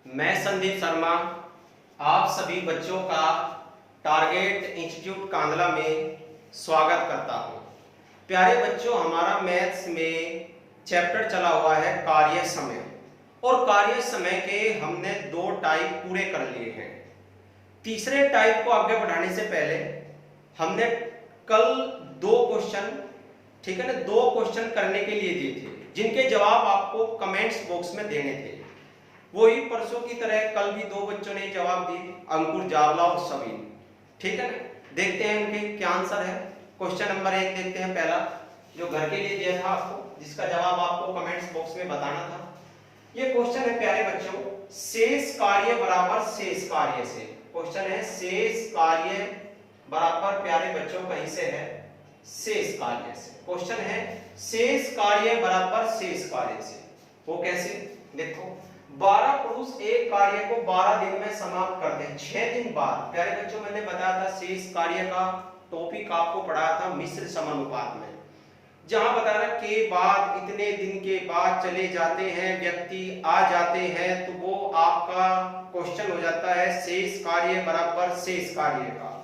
मैं संदीप शर्मा आप सभी बच्चों का टारगेट इंस्टीट्यूट कांदला में स्वागत करता हूं। प्यारे बच्चों, हमारा मैथ्स में चैप्टर चला हुआ है कार्य समय, और कार्य समय के हमने 2 टाइप पूरे कर लिए हैं। तीसरे टाइप को आगे बढ़ाने से पहले हमने कल 2 क्वेश्चन, ठीक है ना, 2 क्वेश्चन करने के लिए दिए थे, जिनके जवाब आपको कमेंट्स बॉक्स में देने थे। वही परसों की तरह कल भी 2 बच्चों ने जवाब दिए, अंकुर जावला और सभी, ठीक है ना। देखते हैं उनके क्या आंसर है। क्वेश्चन नंबर 1 देखते हैं, पहला जो घर के लिए दिया था आपको, जिसका जवाब आपको कमेंट्स बॉक्स में बताना था। ये क्वेश्चन है प्यारे बच्चों, शेष कार्य बराबर शेष कार्य से। क्वेश्चन है शेष कार्य बराबर, प्यारे बच्चों कहीं से है, शेष कार्य से। क्वेश्चन है शेष कार्य बराबर शेष कार्य से। वो कैसे, देखो 12 पुरुष एक कार्य को 12 दिन में समाप्त करते हैं 6 दिन बाद। प्यारे बच्चों, मैंने बताया था शेष कार्य का टॉपिक आपको पढ़ाया था मिश्र समानुपात में, जहां बता रहा के बाद इतने दिन के बाद चले जाते हैं व्यक्ति, आ जाते हैं, तो वो आपका क्वेश्चन हो जाता है शेष कार्य बराबर शेष कार्य का।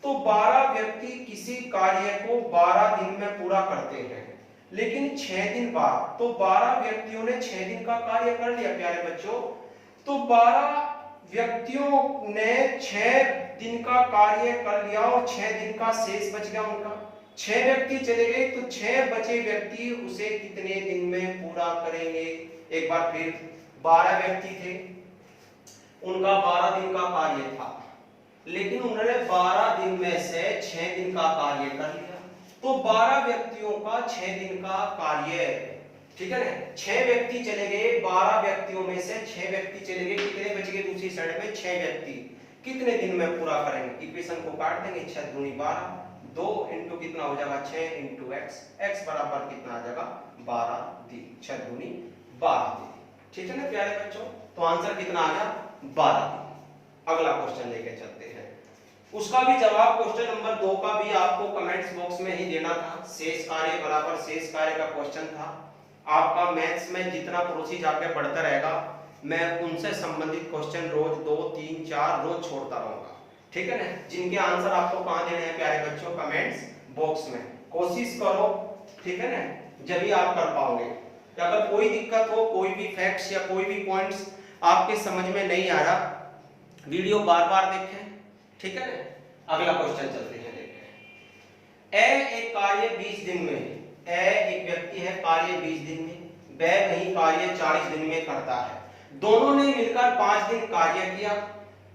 तो 12 व्यक्ति किसी कार्य को 12 दिन में पूरा करते हैं, लेकिन 6 दिन बाद, तो 12 व्यक्तियों ने 6 दिन का कार्य कर लिया प्यारे बच्चों। तो 12 व्यक्तियों ने 6 दिन का कार्य कर लिया और 6 दिन का शेष बच गया उनका। 6 व्यक्ति चले गए, तो 6 बचे व्यक्ति उसे कितने दिन में पूरा करेंगे। एक बार फिर 12 व्यक्ति थे, उनका 12 दिन का कार्य था, लेकिन उन्होंने 12 दिन में से 6 दिन का कार्य कर लिया। तो 12 व्यक्तियों का 6 दिन का कार्य, ठीक है ना। 6 व्यक्ति चले गए, 12 व्यक्तियों में से 6 व्यक्ति चले गए, कितने बच गए दूसरी साइड में, 6 व्यक्ति कितने दिन में पूरा करेंगे। इक्वेशन को काट देंगे, 6 दूनी 12, 2 इंटू कितना हो जाएगा 6 इंटू एक्स, एक्स बराबर कितना आ जाएगा 12 दिन, 6 दूनी 12 दिन, ठीक है ना प्यारे बच्चों। तो आंसर कितना आ गया 12 दिन। अगला क्वेश्चन लेके चलते हैं, उसका भी जवाब क्वेश्चन नंबर 2 का भी आपको कमेंट्स बॉक्स में ही देना था। शेष कार्य बराबर शेष कार्य का क्वेश्चन था। आपका मैथ्स में जितना प्रोसीज आगे बढ़ता रहेगा, मैं उनसे संबंधित क्वेश्चन रोज 2, 3, 4 रोज छोड़ता रहूंगा, ठीक है ना। जिनके आंसर आपको कहां देने हैं प्यारे बच्चों, कमेंट्स बॉक्स में। कोशिश करो, ठीक है ना, जब ही आप कर पाओगे। अगर कोई दिक्कत हो, कोई भी फैक्ट्स या कोई भी पॉइंट्स आपके समझ में नहीं आ रहा, वीडियो बार-बार देखें, ठीक है ना। अगला क्वेश्चन चलते हैं, देखते हैं। ए एक कार्य 20 दिन में, ए एक व्यक्ति है, कार्य 20 दिन में, ब कहीं कार्य 40 दिन में करता है। दोनों ने मिलकर 5 दिन कार्य किया,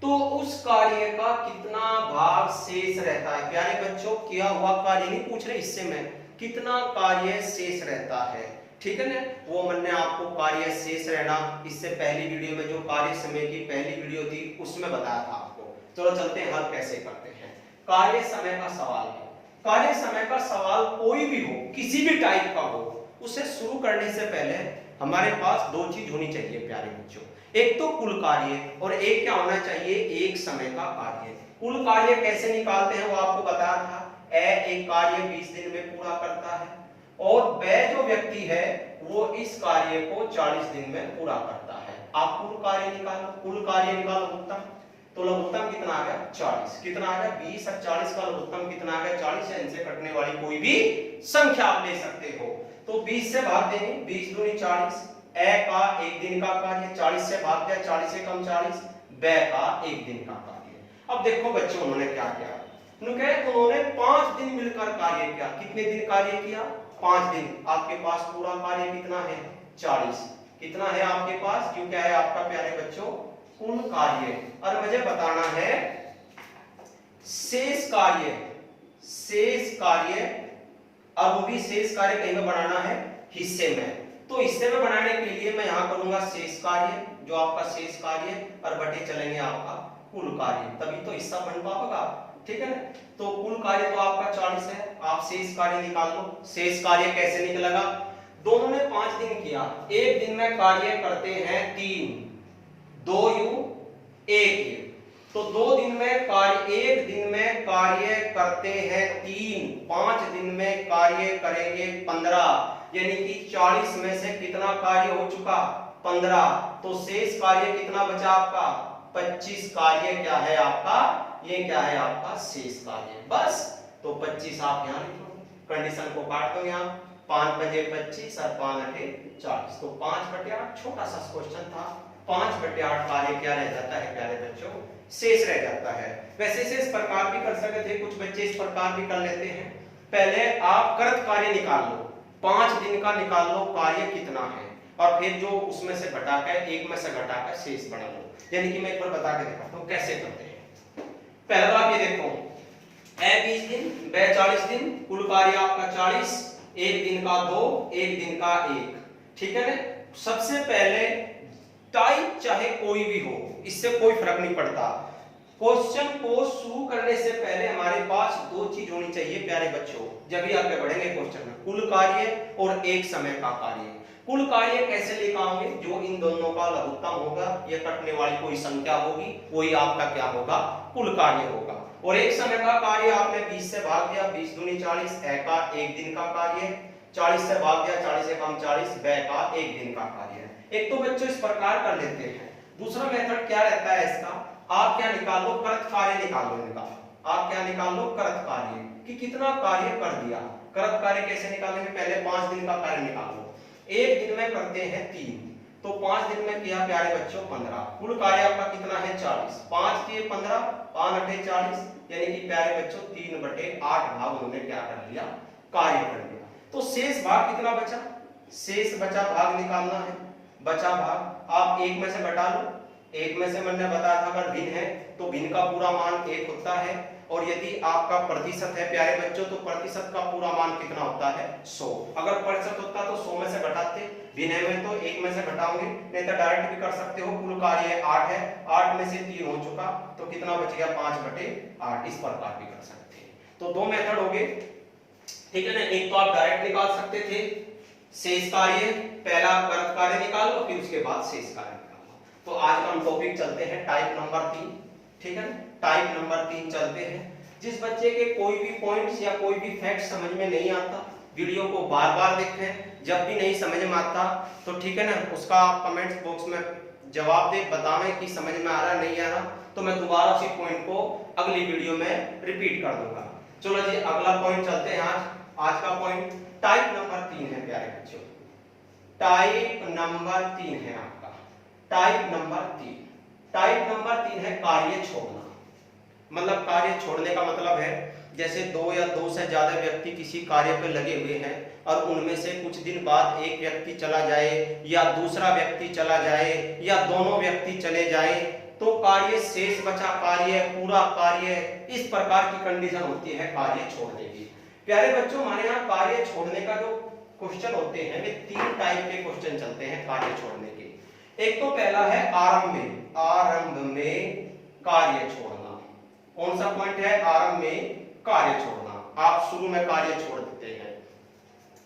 तो उस कार्य का कितना भाग शेष रहता है। प्यारे बच्चों, किया हुआ कार्य नहीं पूछ रहे, इससे मैं कितना कार्य शेष रहता है, ठीक है ना। वो मैंने आपको कार्य शेष रहना इससे पहली वीडियो में, जो कार्य समय की पहली वीडियो थी, उसमें बताया था आपको। चलो चलते हैं, हल कैसे करते हैं। कार्य समय का सवाल है। कार्य समय का सवाल कोई भी हो, किसी भी टाइप का हो, उसे शुरू करने से पहले हमारे पास 2 चीज होनी चाहिए प्यारे बच्चों। एक तो कुल कार्य, और एक क्या होना चाहिए, एक समय का कार्य। कुल कार्य कैसे निकालते हैं वो आपको बताया था। ए एक कार्य 20 दिन में पूरा करता है, और ब जो व्यक्ति है वो इस कार्य को 40 दिन में पूरा करता है। आप कुल कार्य निकालो, कुल कार्य निकालो उत्तम, तो लघुत्तम कितना आ गया 40। कितना आ गया 20 और 40 का लघुत्तम कितना आ गया 40 है। इनसे कटने वाली कोई भी संख्या आप ले सकते हो। तो 20 से भाग देंगे, 20 दूनी 40। ए का 1 दिन का कार्य 40 से भाग दिया, 40 से कम 40, ब का 1 दिन का कार्य। अब देखो बच्चों, उन्होंने क्या किया, उन्होंने 5 दिन मिलकर कार्य किया। कितने दिन कार्य किया, 5 दिन। आपके पास पूरा कार्य कितना है 40। कितना है आपके पास, क्यों क्या है आपका प्यारे बच्चों, कुल कार्य। और मुझे बताना है शेष कार्य, शेष कार्य, अब वो भी शेष कार्य कहीं पे बनाना है हिस्से में। तो हिस्से में बनाने के लिए मैं यहां करूंगा शेष कार्य, जो आपका शेष कार्य, और बटे चलेंगे आपका कुल कार्य, तभी तो हिस्सा बन पाएगा, ठीक है ना। तो कुल कार्य तो आपका 40 है, आप शेष कार्य निकाल लो। शेष कार्य कैसे निकलेगा, दोनों ने 5 दिन किया, एक दिन में कार्य करते हैं 3, 2 यू 1, तो 2 दिन में कार्य, 1 दिन में कार्य करते हैं 3, 5 दिन में कार्य करेंगे 15, यानी कि 40 में से कितना कार्य हो चुका 15, तो शेष कार्य कितना बचा आपका 25 कार्य क्या है आपका, ये क्या है आपका शेष कार्य। बस तो 25 आप यहाँ लिख लो, कंडीशन को काट दो यहाँ, 5 बजे 25 और 5 अठे 40, तो 5/8 छोटा सा क्वेश्चन था। 5/8 कार्य क्या रह जाता है प्यारे बच्चों, शेष रह जाता है। वैसे से इस प्रकार भी कर सकते थे, कुछ बच्चे इस प्रकार भी कर लेते हैं। पहले आप कृत कार्य निकाल लो, 5 दिन का निकाल लो कार्य कितना है, और फिर जो उसमें से घटाकर, एक में से घटाकर शेष बना लो। यानी कि मैं एक बार बता के दिखाता हूँ कैसे करते हैं। पहले तो आप ये देखो, ए 20 दिन, ब 40 दिन, कुल कार्य आपका 40, एक दिन का 2, एक दिन का 1, ठीक है ना। सबसे पहले टाइप चाहे कोई भी हो, इससे कोई फर्क नहीं पड़ता। क्वेश्चन को शुरू करने से पहले हमारे पास 2 चीज होनी चाहिए प्यारे बच्चों, जब भी आगे बढ़ेंगे क्वेश्चन में, कुल कार्य और एक समय का कार्य। कुल कार्य कैसे लेकर आओगे, जो इन दोनों का लघुत्तम होगा, ये कटने वाली कोई संख्या होगी, वही आपका क्या होगा, कुल कार्य होगा। और एक समय का कार्य आपने 20 से भाग दिया, 20 दूनी 40, ए का एक दिन का कार्य, 40 से भाग दिया, 40 से कम 40, ब का एक दिन का कार्य। एक तो बच्चों इस प्रकार कर लेते हैं। दूसरा मेथड क्या रहता है इसका, आप क्या निकाल लो, कृत कार्य निकाल लो इनका। आप क्या निकाल लो, कृत कार्य, कि कितना कार्य कर दिया। कृत कार्य कैसे निकालेंगे, पहले 5 दिन का कार्य निकाल लो। एक दिन में करते हैं 3, तो 5 दिन में किया प्यारे बच्चों 15, कुल कार्य आपका कितना है 40, 5 दिए 15, 5 अठे 40, यानी कि प्यारे बच्चों 3/8 भाग उन्होंने क्या कर लिया, कार्य कर लिया। तो शेष भाग कितना बचा, शेष बचा भाग निकालना है। बचा भाग आप एक में से घटा लो, एक में से मैंने बताया था अगर भिन्न है तो भिन्न का पूरा मान 1 होता है, और यदि आपका प्रतिशत है प्यारे बच्चों तो प्रतिशत का पूरा मान कितना होता है 100। अगर प्रतिशत होता तो 100 में से घटाते, भिन्न में तो 1 में से घटाओगे, नहीं तो डायरेक्ट भी कर सकते हो। कुल कार्य 8 है, 8 में से 3 हो चुका, तो कितना बच गया 5/8, इस प्रकार भी कर सकते हैं। तो 2 मेथड हो गए, ठीक है ना। एक तो आप डायरेक्ट निकाल सकते थे शेष कार्य, पहला कृत कार्य निकाल लो, फिर उसके बाद शेष कार्य निकाल लो। तो आज का हम टॉपिक चलते हैं टाइप नंबर 3, ठीक है। टाइप नंबर 3 चलते हैं। जिस बच्चे के कोई भी पॉइंट्स या कोई भी फैक्ट समझ में नहीं आता, वीडियो को बार बार देखें, जब भी नहीं समझ में आता तो ठीक है ना, उसका कमेंट्स बॉक्स में जवाब दे, बतावें कि समझ में आ रहा नहीं आ रहा, तो मैं दोबारा उसी पॉइंट को अगली वीडियो में रिपीट कर दूंगा। चलो जी अगला पॉइंट चलते हैं। आज का पॉइंट टाइप नंबर 3 है प्यारे बच्चों, टाइप नंबर 3 है आपका, टाइप नंबर 3। टाइप नंबर 3 है कार्य छोड़ना। मतलब कार्य छोड़ने का मतलब है जैसे 2 या 2 से ज्यादा व्यक्ति किसी कार्य पर लगे हुए हैं और उनमें से कुछ दिन बाद एक व्यक्ति चला जाए या दूसरा व्यक्ति चला जाए या दोनों व्यक्ति चले जाए, तो कार्य शेष बचा कार्य, पूरा कार्य, इस प्रकार की कंडीशन होती है कार्य छोड़ने की। प्यारे बच्चों हमारे यहाँ कार्य छोड़ने का जो क्वेश्चन होते हैं वे 3 टाइप के क्वेश्चन चलते हैं कार्य छोड़ने के। एक तो पहला है आरंभ में कार्य छोड़ना। कौन सा पॉइंट है, आरंभ में कार्य छोड़ना, आप शुरू में कार्य छोड़ देते हैं।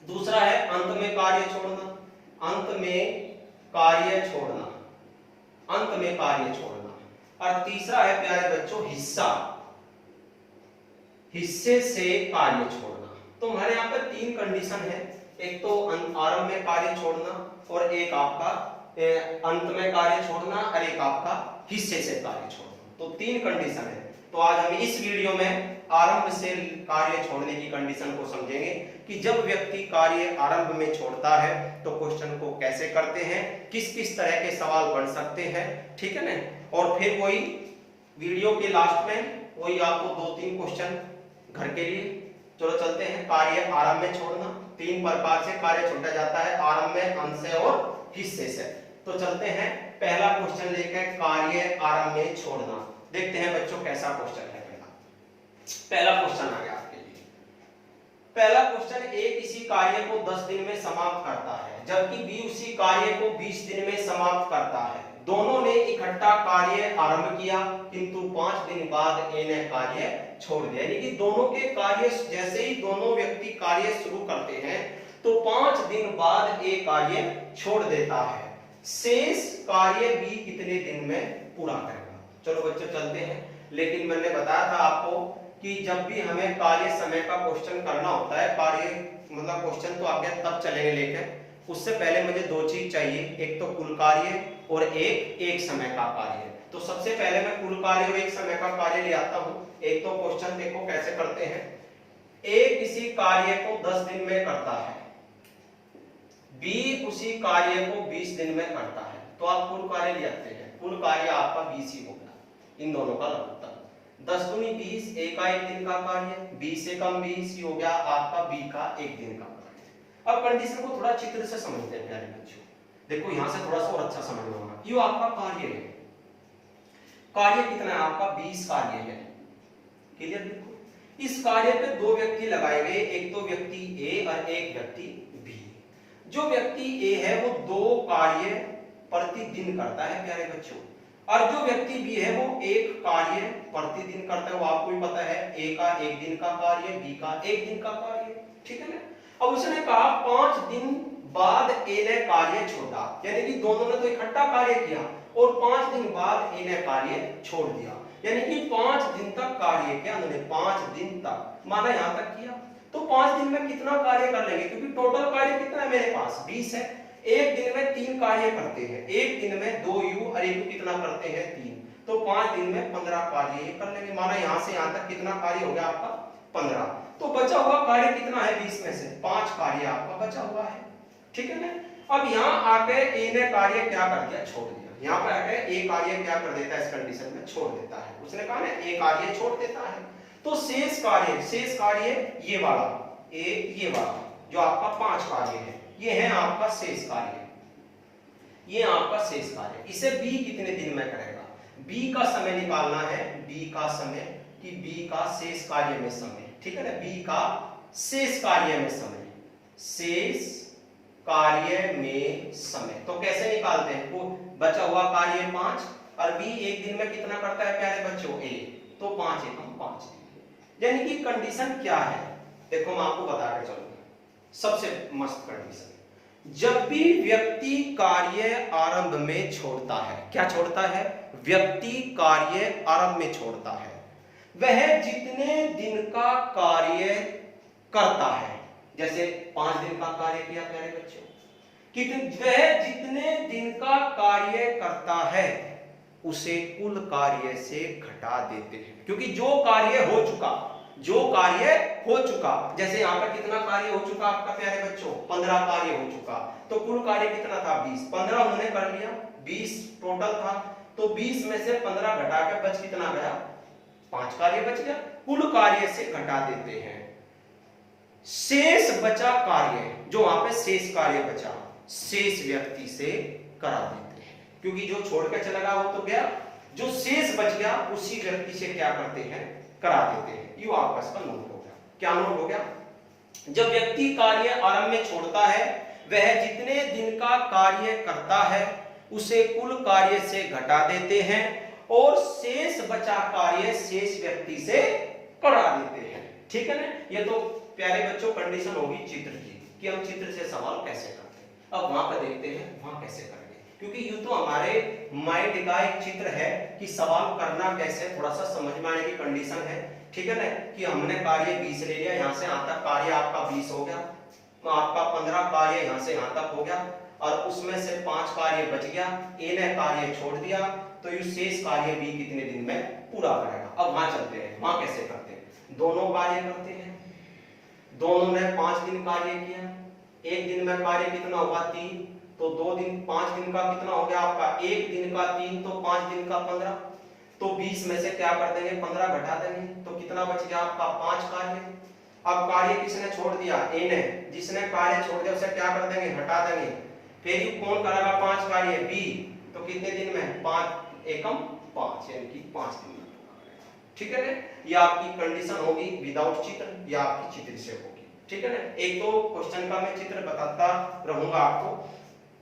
दूसरा है अंत में कार्य छोड़ना, अंत में कार्य छोड़ना, अंत में कार्य छोड़ना। और तीसरा है प्यारे बच्चों हिस्सा, हिस्से से कार्य छोड़ना। तो हमारे यहाँ पर 3 कंडीशन है, एक तो आरंभ में कार्य छोड़ना और एक आपका अंत में कार्य छोड़ना और एक आपका हिस्से से कार्य छोड़ना। तो 3 कंडीशन है। तो आज हम इस वीडियो में आरंभ से कार्य छोड़ने की कंडीशन को समझेंगे कि जब व्यक्ति कार्य आरंभ में छोड़ता है तो क्वेश्चन को कैसे करते हैं, किस किस तरह के सवाल बन सकते हैं, ठीक है ना। और फिर वही वीडियो के लास्ट में वही आपको 2-3 क्वेश्चन घर के लिए। चलो चलते हैं। कार्य आरंभ में छोड़ना, 3 प्रकार से कार्य छोड़ा जाता है, आरंभ में, अंत से और हिस्से से। तो चलते हैं पहला क्वेश्चन लेकर, कार्य आरंभ में छोड़ना। देखते हैं बच्चों कैसा क्वेश्चन है। पहला क्वेश्चन आ गया आपके लिए। पहला क्वेश्चन, ए किसी कार्य को 10 दिन में समाप्त करता है जबकि बी उसी कार्य को 20 दिन में समाप्त करता है। दोनों ने इकट्ठा कार्य आरंभ किया किंतु 5 दिन बाद ए ने कार्य छोड़ दिया। यानी कि दोनों के कार्य, जैसे ही दोनों व्यक्ति कार्य शुरू करते हैं तो 5 दिन बाद ए कार्य छोड़ देता है। शेष कार्य बी कितने दिन में पूरा करेगा। चलो बच्चों चलते हैं। लेकिन मैंने बताया था आपको कि जब भी हमें कार्य समय का क्वेश्चन करना होता है, कार्य मतलब क्वेश्चन तो आगे तब चलेंगे लेकर उससे पहले मुझे दो चीज चाहिए, एक तो कुल कार्य और एक समय का कार्य। तो सबसे पहले मैं कुल कार्य और एक समय का कार्य ले आता हूं। एक तो क्वेश्चन देखो कैसे करते हैं। ए किसी कार्य को 10 दिन में करता है, बी उसी कार्य को 20 दिन में करता है, तो आप कुल कार्य ले आते हैं। कुल कार्य आपका 20 ही होगा, इन दोनों का लघुत्तम। 10 दूनी 20, ए का 1 दिन का कार्य, 20 से कम 20 हो गया आपका बी का 1 दिन का कार्य। अब कंडीशन को थोड़ा चित्र से समझते हैं प्यारे बच्चों। देखो यहां से थोड़ा सा और अच्छा समझ में होगा। ये आपका कार्य है, कार्य कितना है आपका 20 कार्य है, क्लियर। देखो इस कार्य पे दो व्यक्ति लगाए गए, एक तो व्यक्ति ए और एक व्यक्ति बी। जो व्यक्ति ए है वो 2 कार्य प्रतिदिन करता है प्यारे बच्चों, और जो व्यक्ति बी है वो 1 कार्य प्रतिदिन करता है। वो आपको भी पता है, ए का 1 दिन का कार्य, बी का 1 दिन का कार्य, ठीक है ना। अब उसने कहा 5 दिन बाद ए ने कार्य छोड़ा, यानी कि दोनों ने तो इकट्ठा कार्य किया और 5 दिन बाद ए ने कार्य छोड़ दिया, यानी कि 5 दिन तक कार्य किया उन्होंने। 5 दिन तक माना यहां तक किया, तो 5 दिन में कितना कार्य कर लेंगे, क्योंकि टोटल कार्य कितना है मेरे पास 20 है। एक दिन में 3 कार्य करते हैं, एक दिन में 2 यू और 1 यू कितना करते हैं 3, तो 5 दिन में 15 कार्य ये कर लेंगे। माना यहां से यहां तक कितना कार्य हो गया आपका 15, तो बचा हुआ कार्य कितना है 20 में से 5 कार्य आपका बचा हुआ है, ठीक है ना। अब यहां आके ए ने कार्य क्या कर दिया, छोड़ दिया। यहां पर आके ए कार्य क्या कर देता है, इस कंडीशन में छोड़ देता है। उसने कहा ना ए कार्य छोड़ देता है, तो शेष कार्य ये वाला ये वाला जो आपका 5 कार्य है, ये है आपका शेष कार्य, ये आपका शेष कार्य। इसे बी कितने दिन में करेगा, बी का समय निकालना है, बी का समय कि बी का शेष कार्य में समय, ठीक है ना। बी का शेष कार्य में समय, शेष कार्य में समय, तो कैसे निकालते हैं, वो बचा हुआ कार्य 5 और बी 1 दिन में कितना करता है प्यारे बच्चों ए, तो 5 एकम 5 दिन। यानी कि कंडीशन क्या है, देखो मैं आपको बता के चलूंगा। सबसे मस्त कंडीशन, जब भी व्यक्ति कार्य आरंभ में छोड़ता है, क्या छोड़ता है, व्यक्ति कार्य आरंभ में छोड़ता है, वह जितने दिन का कार्य करता है, जैसे 5 दिन का कार्य किया प्यारे बच्चों, वह जितने दिन का कार्य करता है उसे कुल कार्य से घटा देते हैं, क्योंकि जो कार्य हो चुका, जैसे यहाँ पर कितना कार्य हो चुका आपका प्यारे बच्चों 15 कार्य हो चुका, तो कुल कार्य कितना था 20, 15 उन्होंने कर लिया, 20 टोटल था, तो 20 में से 15 घटा के बच कितना गया, 5 कार्य बच गया, कुल कार्य से घटा देते हैं। शेष बचा कार्य, जो वहां पे शेष कार्य बचा, शेष व्यक्ति से करा देते हैं, क्योंकि जो छोड़ के चला गया वो तो गया, जो शेष बच गया उसी व्यक्ति से क्या करते हैं, करा देते हैं। ये आपका इसका नोट हो गया। क्या नोट हो गया, जब व्यक्ति कार्य आरंभ में छोड़ता है, वह जितने दिन का कार्य करता है उसे कुल कार्य से घटा देते हैं और शेष बचा कार्य शेष व्यक्ति से करा देते हैं, ठीक है ना। ये तो प्यारे बच्चों कंडीशन होगी चित्र की, कि हम चित्र से सवाल कैसे करते हैं। अब वहां पर देखते हैं वहां कैसे करेंगे, क्योंकि ये तो हमारे माइंड का एक चित्र है कि सवाल करना कैसे, थोड़ा सा समझ में आने की कंडीशन है, ठीक है ना। कि हमने कार्य 20 ले लिया, यहां से यहां तक कार्य आपका 20 हो गया, तो आपका 15 कार्य यहां से यहां तक हो गया, और उसमें से 5 कार्य बच गया, ए ने कार्य छोड़ दिया, तो ये शेष कार्य बी कितने दिन में पूरा करेगा। अब वहां चलते हैं, वहां कैसे करते हैं, दोनों कार्य करते हैं, दोनों ने 5 दिन कार्य किया, एक दिन में कार्य कितना होगा 3, तो 2 दिन 5 दिन का कितना हो गया आपका, एक दिन का 3, तो 5 दिन का 15, तो 20 में से क्या कर देंगे 15 घटा देंगे, तो कितना बच गया आपका 5 कार्य। अब कार्य किसने छोड़ दिया, ए ने, जिसने कार्य छोड़ दिया उसे क्या कर देंगे, हटा देंगे, फिर कौन करेगा 5 कार्य, बी, तो कितने दिन में 5 एकम 5, यानी कि 5 दिन में, ठीक है ना। ये आपकी कंडीशन होगी विदाउट चित्र, या आपकी चित्र से होगी, ठीक है ना। एक तो क्वेश्चन का मैं चित्र बताता रहूंगा आपको,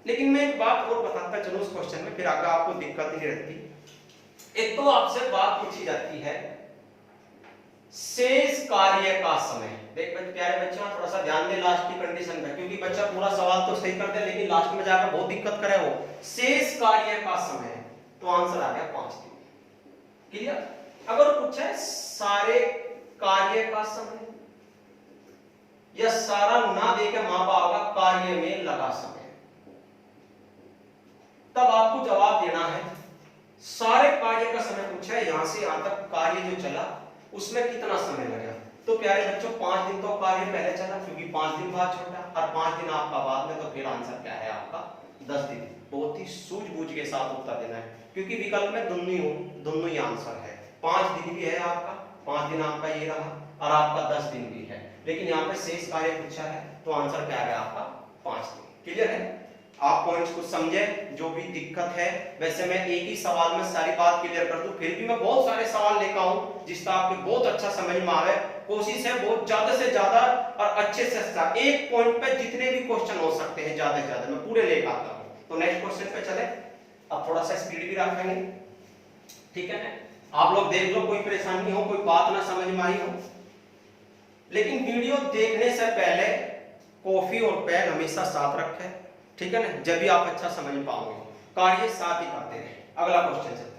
लेकिन मैं एक बात और बताता चलूं उस क्वेश्चन में, फिर आगे आपको दिक्कत नहीं रहती। एक तो आपसे बात पूछी जाती है शेष कार्य का समय। देख प्यारे बच्चों थोड़ा सा ध्यान दे लास्ट की कंडीशन में, क्योंकि बच्चा पूरा सवाल तो सही कर दे लेकिन लास्ट में जाकर बहुत दिक्कत करे वो। शेष कार्य का समय, तो आंसर आ गया 5 दिन, क्लियर। अगर पूछे सारे कार्य का समय या सारा ना देकर मापा होगा कार्य में लगा समय। तब आपको जवाब देना है सारे कार्य का समय पूछा है, यहां से यहां तक कार्य जो चला उसमें कितना समय लगा। तो प्यारे बच्चों 5 दिन तो कार्य पहले चला क्योंकि 5 दिन बाद छोटा और 5 दिन आपका बाद में, तो फिर आंसर क्या है आपका 10 दिन। बहुत ही सूझबूझ के साथ उत्तर देना है क्योंकि विकल्प में दोनों ही आंसर है। 5 दिन भी है आपका, 5 दिन आपका ये रहा और आपका 10 दिन भी है, लेकिन यहाँ पे शेष कार्य पूछा है तो आंसर क्या है आपका 5 दिन। क्लियर है? आप पॉइंट्स को समझे, जो भी दिक्कत है। वैसे मैं एक ही सवाल में सारी बात क्लियर कर दूं, फिर भी मैं बहुत सारे सवाल लेकर आऊं जिसका आपको बहुत अच्छा समझ में आवे। कोशिश है बहुत ज्यादा से ज्यादा और अच्छे से अच्छा, एक पॉइंट पे जितने भी क्वेश्चन हो सकते हैं ज्यादा से ज्यादा मैं पूरे लेकर आता हूं। तो नेक्स्ट क्वेश्चन पे चले। अब थोड़ा सा स्पीड भी रखेंगे, ठीक है ना? आप लोग देख लो, कोई परेशानी हो, कोई बात ना समझ में आई हो, लेकिन वीडियो देखने से पहले कॉफी और पेन हमेशा साथ रखें, ठीक है ना? जब भी आप अच्छा समझ पाओगे। कार्य साथ ही करते रहे। अगला क्वेश्चन चलते हैं।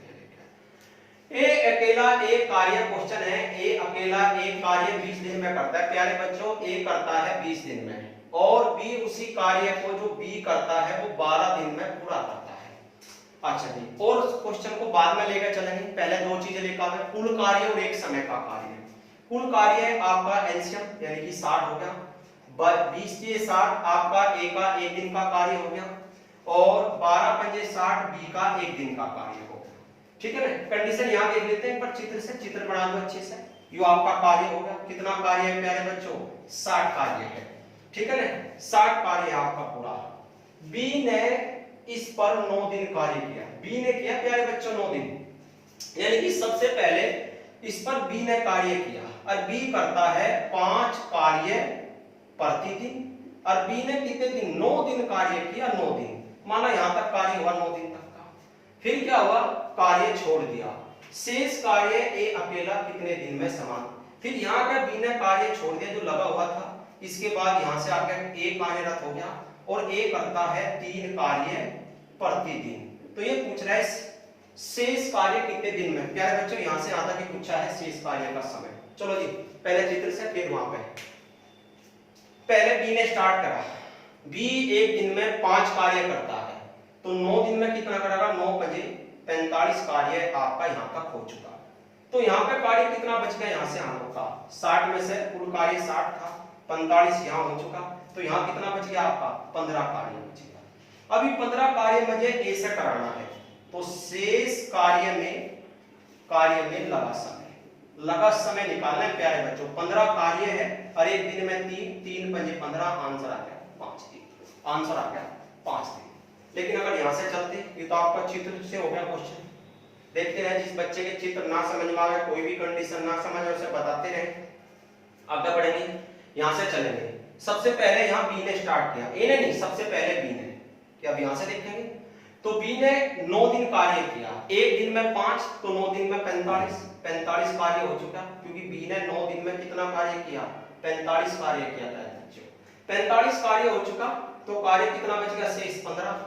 ए अकेला एक कार्य क्वेश्चन है, ए अकेला एक कार्य 20 दिन में करता है। प्यारे बच्चों, ए करता है 20 दिन में और बी उसी कार्य को जो बी करता है वो 12 दिन में पूरा करता है। अच्छा जी, और क्वेश्चन को बाद में लेकर चलेंगे, पहले दो चीजें लेकर आवे, कुल कार्य और एक समय का कार्य। कुल कार्य आपका एलसीएम यानी कि 60 हो गया, 20 से 60 आपका ए का 1 दिन का कार्य हो गया और 12 पंजे 60 बी का 1 दिन का कार्य हो गया, ठीक है ना? कंडीशन यहां देख लेते हैं, पर चित्र से चित्र बना दो अच्छे से। यो आपका कार्य हो गया, कितना कार्य है प्यारे बच्चों? 60 कार्य है, ठीक है ना? 60 कार्य आपका पूरा। बी ने इस पर 9 दिन कार्य किया, बी ने किया प्यारे बच्चों 9 दिन, यानी कि सबसे पहले इस पर बी ने कार्य किया और बी करता है 5 कार्य प्रतिदिन और बी ने कितने दिन? 9 दिन कार्य किया, 9 दिन माना यहां तक कार्य हुआ 9 दिन तक का। फिर क्या हुआ? कार्य छोड़ दिया, शेष कार्य ए अकेला कितने दिन में समान। फिर यहां का बी ने कार्य छोड़ दिया जो लगा हुआ था, इसके बाद यहां से आकर ए कार्यरत हो गया और ए करता है 3 कार्य प्रतिदिन। तो ये पूछ रहा है शेष कार्य कितने दिन में। प्यारे बच्चों यहां से आता कि पूछा है शेष कार्य का समय। चलो जी, पहले चित्र से फिर वहां पे। पहले बी ने स्टार्ट करा, बी 1 दिन में 5 कार्य करता है, तो 9 दिन में कितना करेगा? 9 बजे 45 कार्य आपका यहां तक हो चुका। तो यहां पे कार्य कितना बच गया? यहां से यहां का 60 में से कुल कार्य 60 था, 45 यहां हो चुका, तो यहां कितना बच गया आपका? 15 कार्य बच गया। अभी 15 कार्य मुझे ए से कराना है, तो शेष कार्य में लगा समय निकालना है प्यारे बच्चों। 15 कार्य है और 1 दिन में 3 पंजे 15, आंसर आ गया 5 दिन, आंसर आ गया 5 दिन। लेकिन अगर यहां से चलते, ये तो आपका चित्र से हो गया क्वेश्चन, देखते रहे जिस बच्चे के चित्र ना समझ में आए, कोई भी कंडीशन ना समझ आए उसे बताते रहे। आगे बढ़ेंगे, यहां से चलेंगे। सबसे पहले यहां बी ने स्टार्ट किया, ए ने नहीं, सबसे पहले बी ने। क्या अब यहां से देखेंगे तो बी ने 9 दिन कार्य किया, 1 दिन में 5 तो 9 दिन में 45 कार्य हो चुका, क्योंकि बी ने 9 दिन में कितना कार्य किया? 45 कार्य किया था बच्चों। 45 कार्य हो चुका, तो कार्य कितना बच गया? शेष 15।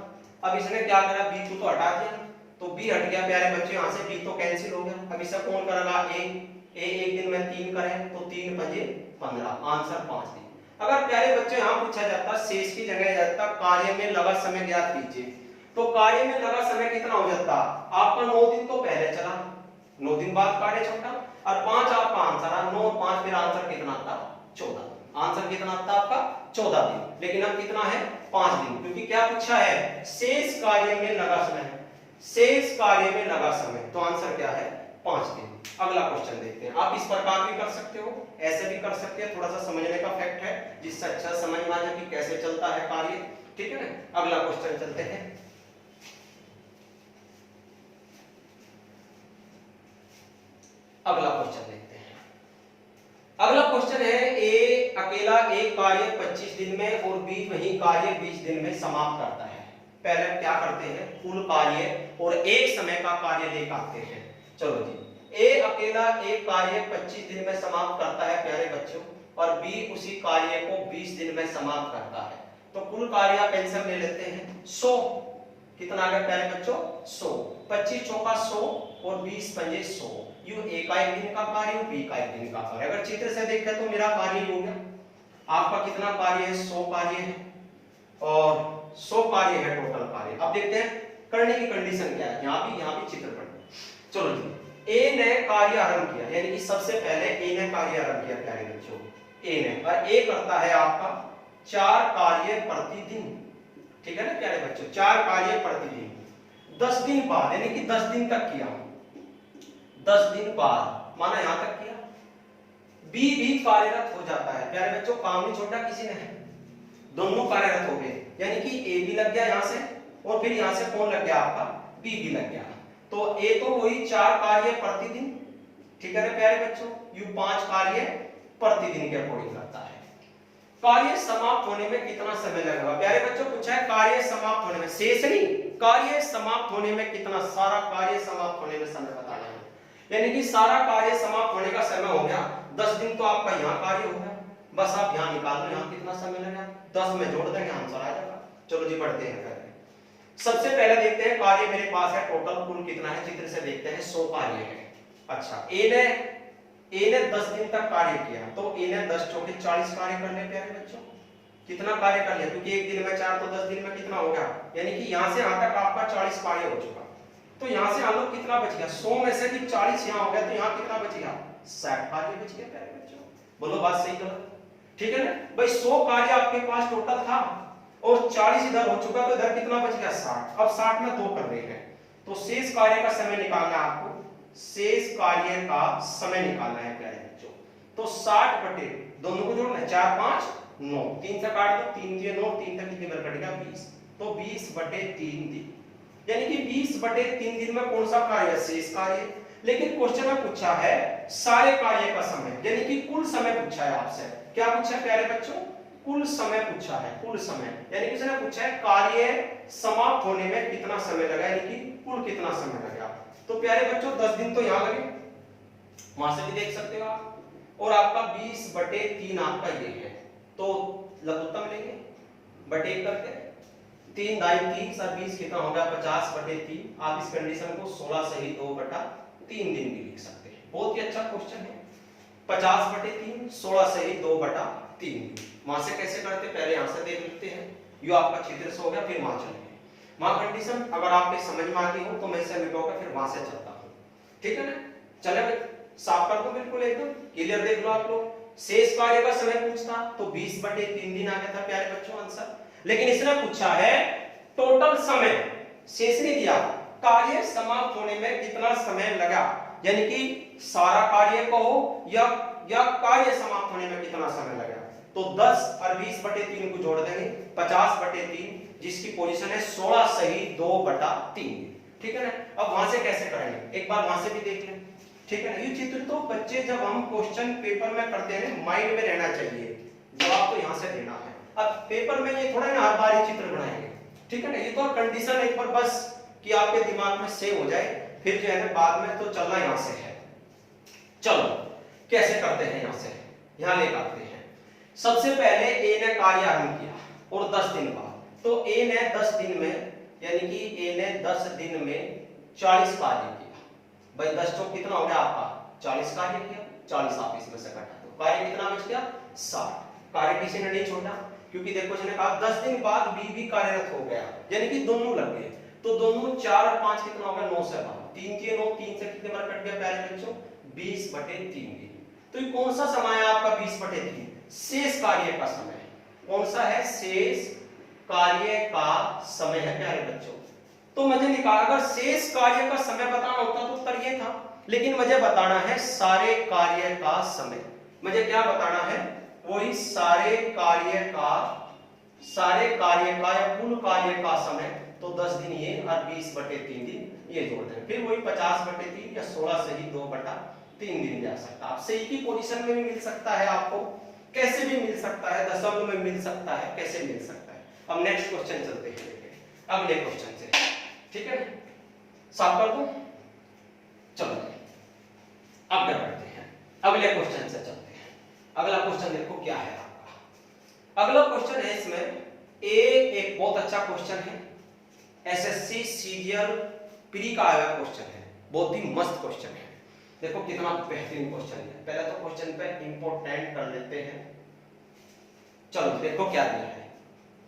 अब इसने क्या करा? बी को तो हटा दिया, तो बी हट गया प्यारे बच्चों, यहां से बी तो कैंसिल हो गया। अब इसे कौन करेगा? ए 1 दिन में 3 करे तो 3 पंजे 15, आंसर 5 दिन। अगर प्यारे बच्चों यहां पूछा जाता शेष की जगह जाता कार्य में लगा समय ज्ञात कीजिए, तो कार्य में लगा समय कितना हो जाता? आपका 9 दिन तो पहले चला, 9 दिन बाद कार्य छोटा और 5 आपका आंसर आ, 9 और 5 फिर आंसर कितना आता? 14। आंसर कितना आता आपका? 14 दिन। लेकिन अब कितना है? 5 दिन, क्योंकि क्या पूछा है? शेष कार्य में लगा समय, शेष कार्य में लगा समय, तो आंसर क्या है? 5 दिन। अगला क्वेश्चन देखते हैं। आप इस प्रकार भी कर सकते हो, ऐसे भी कर सकते हैं, थोड़ा सा समझने का फैक्ट है जिससे अच्छा समझ में आ जाए कि कैसे चलता है कार्य, ठीक है ना? अगला क्वेश्चन चलते हैं। अगला क्वेश्चन देखते हैं। अगला क्वेश्चन है ए अकेला एक कार्य 25 दिन में और बी वही कार्य 20 दिन में समाप्त करता है। पहले क्या करते हैं? कुल कार्य और एक समय का कार्य लेकर आते हैं। चलो जी, ए अकेला एक कार्य 25 दिन में समाप्त करता है प्यारे बच्चों, और बी उसी कार्य को 20 दिन में समाप्त करता है। तो कुल कार्य पेंशन ले लेते हैं 100। कितना आ गया प्यारे बच्चों? 100। 25 चौका 100 और 20 पंजे 100। यू ए का 1 दिन का कार्य, बी का 1 दिन का कार्य। अगर चित्र से देखें तो मेरा कार्य हो गया आपका कितना कार्य है, 100 कार्य है और 100 कार्य है टोटल कार्य। अब देखते हैं करने की कंडीशन क्या है, यहाँ भी चित्र बन। चलो जी, ए ने कार्य आरंभ किया, यानी कि सबसे पहले ए ने कार्य आरंभ किया प्यारे बच्चों, ए ने, और ए करता है आपका 4 कार्य प्रतिदिन, ठीक है ना प्यारे बच्चों, 4 कार्य प्रतिदिन 10 दिन बाद, यानी कि 10 दिन तक किया, 10 दिन बाद माना यहां तक किया। बी भी कार्यरत हो जाता है प्यारे बच्चों, काम नहीं छोड़ा किसी ने, दोनों कार्यरत हो गए, यानी कि ए भी लग गया यहां से और फिर यहां से कौन लग गया आपका, बी भी लग गया। तो ए तो वही 4 कार्य प्रतिदिन, ठीक है ना प्यारे बच्चों, यू 5 कार्य प्रतिदिन के अकॉर्डिंग करता है। कार्य समाप्त होने में कितना समय लगेगा प्यारे बच्चों, पूछा है कार्य समाप्त होने में, शेष नहीं, कार्य समाप्त होने में कितना, सारा कार्य समाप्त होने में समय बताना है, यानी कि सारा कार्य समाप्त होने का समय हो गया 10 दिन, तो आपका यहाँ कार्य हो गया, बस आप यहाँ निकाल लो यहाँ कितना समय लगेगा, 10 में जोड़ देंगे आंसर आ जाएगा। चलो जी बढ़ते हैं पहले, सबसे पहले देखते हैं कार्य मेरे पास है टोटल कुल कितना है, चित्र से देखते हैं 100 कार्य है। अच्छा ए ने 10 दिन तक कार्य किया, तो ए ने 10 चौके 40 कार्य करने प्यारे बच्चों, कितना कार्य कर लिया, क्योंकि एक दिन में 4 तो 10 दिन में कितना हो गया, यानी कि यहां से यहां तक आपका 40 कार्य हो चुका, तो यहां से हम लोग कितना बच गया, 100 में से कि 40 यहां हो गया, तो यहां कितना बच गया, 60 कार्य बच गया प्यारे बच्चों। बोलो बात सही गलत, ठीक है ना भाई, 100 कार्य आपके पास टोटल था और 40 इधर हो चुका, तो इधर कितना बच गया 60, अब 60 में 2 कर रहे हैं, तो शेष कार्य का समय निकालना है आपको, शेष कार्य का समय निकालना है प्यारे बच्चों, तो 60 बटे दोनों को जोड़ना है, 4 5 9, 3 से काट दो, 3 दिए 9, 3 तक कितनी बार कटेगा 20, तो 20 बटे 3 दिन, यानी कि 20 बटे 3 दिन में कौन सा कार्य, शेष कार्य। लेकिन क्वेश्चन में पूछा है सारे कार्य का समय, यानी कि कुल समय पूछा है आपसे, क्या पूछा है प्यारे बच्चों, कुल समय पूछा है, कुल समय, यानी कि उसने पूछा है कार्य समाप्त होने में कितना समय लगा, यानी कि कुल कितना समय लगा। तो प्यारे बच्चों 10 दिन तो यहां लगे, वहां से भी देख सकते हो आप, और आपका 20 बटे 3 आपका ये है, तो लघुत्तम लेंगे बटे करके 3 दाई 3 सर 20 कितना हो गया 50 बटे 3, आप इस कंडीशन को 16 सही 2 बटा 3 दिन भी लिख सकते हैं, बहुत ही अच्छा क्वेश्चन है, 50 बटे 3 16 सही 2 बटा 3 दिन। वहां से कैसे करते, पहले यहां से देख लेते हैं, ये आपका चित्र से हो गया, फिर वहां चलेंगे, वहां कंडीशन अगर आपके समझ में आती हो तो मैं इसे मिटाऊंगा, फिर वहां से चलता हूं, ठीक है ना। चले साफ कर दो बिल्कुल एकदम क्लियर, देख लो आप लोग, शेष कार्य का समय पूछता तो 20 बटे 3 दिन आ गया था प्यारे बच्चों आंसर, लेकिन इसने पूछा है टोटल समय, शेष नहीं दिया, कार्य समाप्त होने में कितना समय लगा, यानी कि सारा कार्य को हो या कार्य समाप्त होने में कितना समय लगा, तो 10 और 20 बटे 3 को जोड़ देंगे 50 बटे 3, जिसकी पोजीशन है 16 सही 2 बटा 3, ठीक है ना। अब वहां से कैसे करेंगे, एक बार वहां से भी देख लें, ठीक है ना। ये चित्र तो बच्चे जब हम क्वेश्चन पेपर में करते हैं माइंड में रहना चाहिए, जवाब तो यहां से देना है, अब पेपर में ये थोड़ा ना हर बार ये चित्र बनाएंगे, ठीक है ना, ये तो कंडीशन एक बार बस कि आपके दिमाग में सेव हो जाए, फिर जो है ना बाद में तो चलना यहां से है। चलो कैसे करते हैं, यहां से यहां लेकर आते हैं। सबसे पहले ए ने कार्य आरंभ किया और 10 दिन बाद, तो ए ने 10 दिन में, यानी कि ए ने 10 दिन में 40 कार्य किया, भाई 10 चौक कितना हो गया आपका 40 कार्य किया, 40 आप इसमें से घटा दो, कार्य कितना बच गया 60, कार्य किसी ने नहीं छोड़ा, क्योंकि देखो जिन्हें कहा 10 दिन बाद बी भी कार्यरत हो गया, यानी कि दोनों लग गए, तो दोनों 4 और 5 कितना हो गया 9 से 12, 3 के 9, 3 से कितने बार कट गया प्यारे बच्चों 20 बटे 3 दिन, तो ये कौन सा समय है आपका 20 बटे 3, शेष कार्य का समय, कौन सा है शेष कार्य का समय है प्यारे बच्चों। तो मुझे निकाल, अगर शेष कार्य का समय बताना होता तो उत्तर ये था, लेकिन मुझे बताना है सारे कार्य का समय, मुझे क्या बताना है वही सारे कार्य का या कुल कार्य का समय, तो 10 दिन ये और 20 बटे 3 दिन ये जोड़ दें, फिर वही 50 बटे 3 या 16 से ही 2 बटा 3 दिन जा सकता है, आपसे एक ही पोजीशन में भी मिल सकता है, आपको कैसे भी मिल सकता है, दशमलव में मिल सकता है, कैसे मिल सकता है। अब नेक्स्ट क्वेश्चन चलते हैं अगले क्वेश्चन से, ठीक है, साफ कर दूं, चलो अब बढ़ते हैं अगले क्वेश्चन से चलते हैं। अगला क्वेश्चन देखो क्या है आपका, अगला क्वेश्चन है इसमें एक बहुत अच्छा क्वेश्चन है, एसएससी सीरियल प्री का आया क्वेश्चन है, बहुत ही मस्त क्वेश्चन है, देखो कितना बेहतरीन क्वेश्चन है। पहले तो क्वेश्चन पे इंपोर्टेंट कर लेते हैं, चलो देखो क्या दिया है।